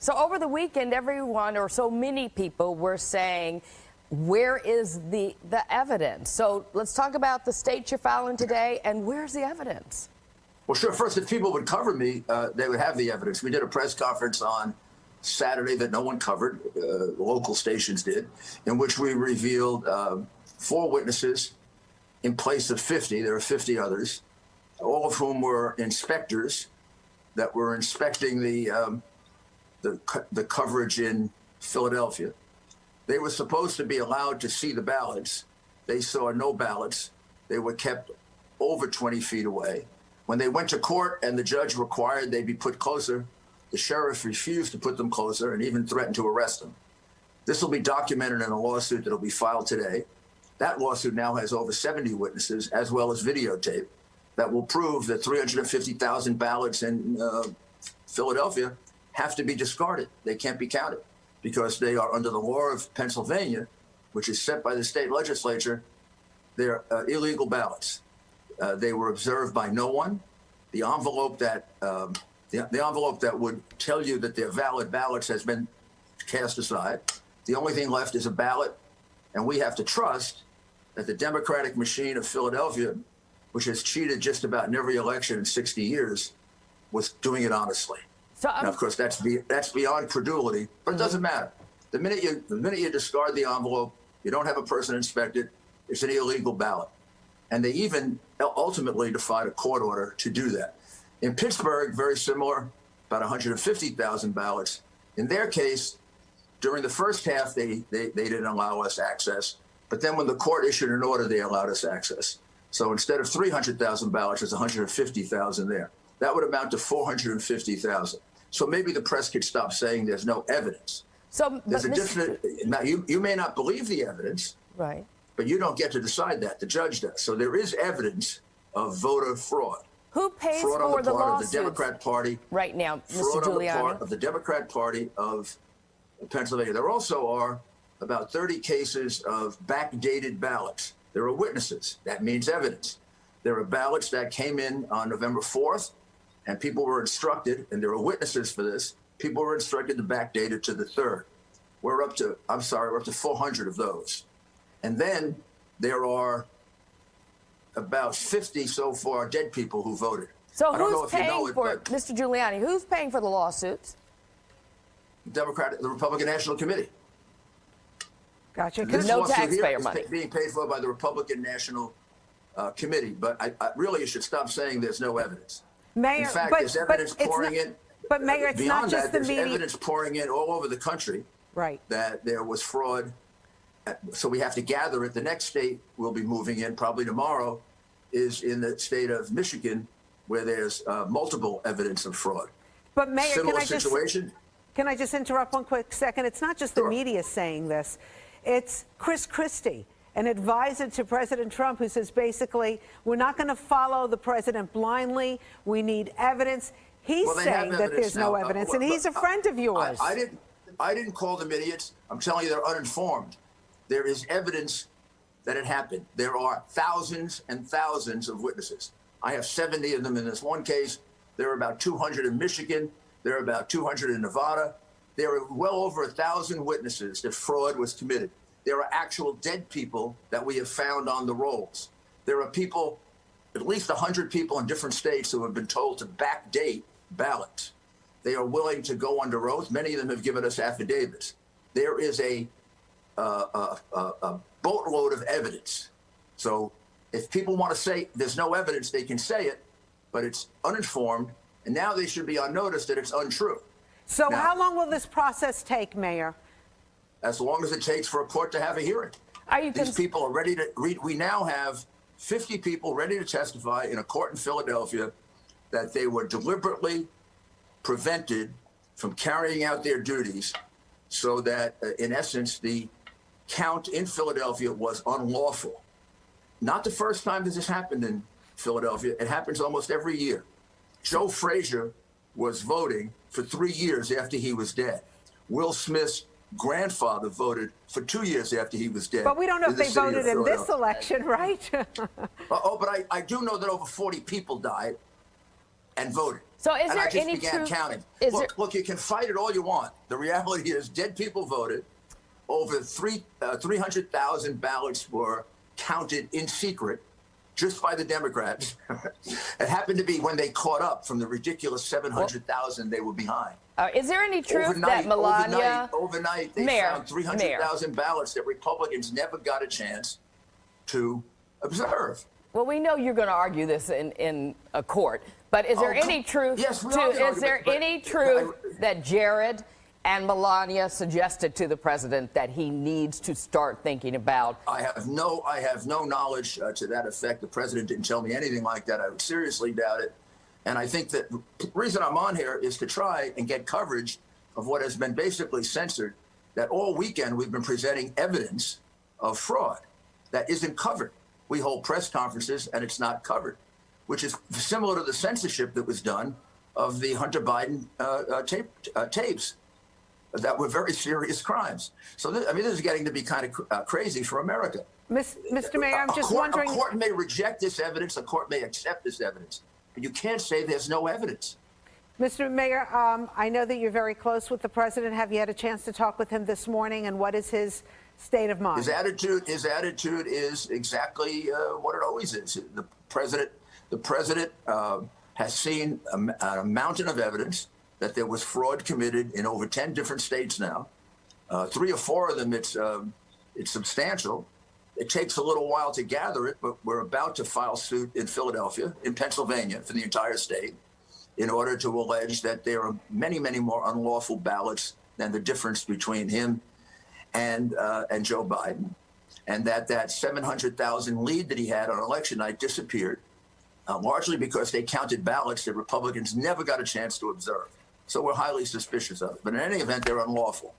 So over the weekend, everyone, or so many people, were saying, where is the evidence? So let's talk about the state you're filing today, and where's the evidence? Well, sure. First, if people would cover me, they would have the evidence. We did a press conference on Saturday that no one covered, local stations did, in which we revealed 4 witnesses in place of 50. There are 50 others, all of whom were inspectors that were inspecting the coverage in Philadelphia. They were supposed to be allowed to see the ballots. They saw no ballots. They were kept over 20 feet away. When they went to court and the judge required they be put closer, the sheriff refused to put them closer and even threatened to arrest them. This will be documented in a lawsuit that will be filed today. That lawsuit now has over 70 witnesses, as well as videotape, that will prove that 350,000 ballots in Philadelphia have to be discarded. They can't be counted because they are under the law of Pennsylvania, which is set by the state legislature. They're illegal ballots. They were observed by no one. The envelope that the envelope that would tell you that they're valid ballots has been cast aside. The only thing left is a ballot, and we have to trust that the Democratic machine of Philadelphia, which has cheated just about in every election in 60 years, was doing it honestly. So, now, of course, that's beyond credulity, but it doesn't matter. The minute you discard the envelope, you don't have a person inspected, it's an illegal ballot. And they even ultimately defied a court order to do that. In Pittsburgh, very similar, about 150,000 ballots. In their case, during the first half, they didn't allow us access. But then when the court issued an order, they allowed us access. So instead of 300,000 ballots, it's 150,000 there. That would amount to 450,000. So maybe the press could stop saying there's no evidence. So there's a different. Now, you may not believe the evidence, right? But you don't get to decide that. The judge does. So there is evidence of voter fraud. Who pays fraud for on the part lawsuits of the Democrat Party right now, Mr. Fraud Giuliani? on the part of the Democrat Party of Pennsylvania. There also are about 30 cases of backdated ballots. There are witnesses. That means evidence. There are ballots that came in on November 4th, and people were instructed, and there are witnesses for this, people were instructed to backdate it to the 3rd. We're up to 400 of those. And then there are about 50 so far dead people who voted. So who's paying for it, Mr. Giuliani? Who's paying for the lawsuits? The Republican National Committee. Gotcha. No taxpayer money being paid for by the Republican National Committee. But I really, you should stop saying there's no evidence. Mayor, in fact, there's evidence pouring in. But Mayor, it's not just the media. There's evidence pouring in all over the country. Right. That there was fraud. So we have to gather it. The next state we'll be moving in probably tomorrow is in the state of Michigan, where there's multiple evidence of fraud. But Mayor, Similar situation. Can I just interrupt one quick second? It's not just the media saying this. It's Chris Christie, an advisor to President Trump, who says basically, we're not going to follow the president blindly. We need evidence. He's saying that there's no evidence, and he's a friend of yours. I didn't call them idiots. I'm telling you, they're uninformed. There is evidence that it happened. There are thousands and thousands of witnesses. I have 70 of them in this one case. There are about 200 in Michigan. There are about 200 in Nevada. There are well over 1,000 witnesses that fraud was committed. There are actual dead people that we have found on the rolls. There are people, at least 100 people in different states who have been told to backdate ballots. They are willing to go under oath. Many of them have given us affidavits. There is a boatload of evidence. So if people want to say there's no evidence, they can say it, but it's uninformed, and now they should be on notice that it's untrue. So now, how long will this process take, Mayor? As long as it takes for a court to have a hearing. These people are ready to read. We now have 50 people ready to testify in a court in Philadelphia that they were deliberately prevented from carrying out their duties, so that, in essence, the count in Philadelphia was unlawful. Not the first time this has happened in Philadelphia. It happens almost every year. Joe Frazier was voting for 3 years after he was dead. Will Smith's grandfather voted for 2 years after he was dead. But we don't know if they voted in this election, right? But I do know that over 40 people died and voted. So is and there I just any began truth? counting. Is Look, you can fight it all you want. The reality is dead people voted. Over 300,000 ballots were counted in secret just by the Democrats. It happened to be when they caught up from the ridiculous 700,000 they were behind. Is there any truth that Melania... Overnight, they found 300,000 ballots that Republicans never got a chance to observe. Well, we know you're going to argue this in a court, but is there any truth? Yes, we to, are gonna is there any truth that Jared and Melania suggested to the president that he needs to start thinking about? I have no knowledge to that effect. The president didn't tell me anything like that. I would seriously doubt it. And I think that the reason I'm on here is to try and get coverage of what has been basically censored, that all weekend we've been presenting evidence of fraud that isn't covered. We hold press conferences and it's not covered, which is similar to the censorship that was done of the Hunter Biden tapes that were very serious crimes. So, this is getting to be kind of crazy for America. Mr. Mayor, I'm just wondering... A court may reject this evidence, a court may accept this evidence, but you can't say there's no evidence. Mr. Mayor, I know that you're very close with the president. Have you had a chance to talk with him this morning, and what is his state of mind? His attitude is exactly what it always is. The president has seen a mountain of evidence that there was fraud committed in over 10 different states now. 3 or 4 of them, it's substantial. It takes a little while to gather it, but we're about to file suit in Philadelphia, in Pennsylvania, for the entire state, in order to allege that there are many, many more unlawful ballots than the difference between him and Joe Biden, and that 700,000 lead that he had on election night disappeared, largely because they counted ballots that Republicans never got a chance to observe. So we're highly suspicious of it. But in any event, they're unlawful.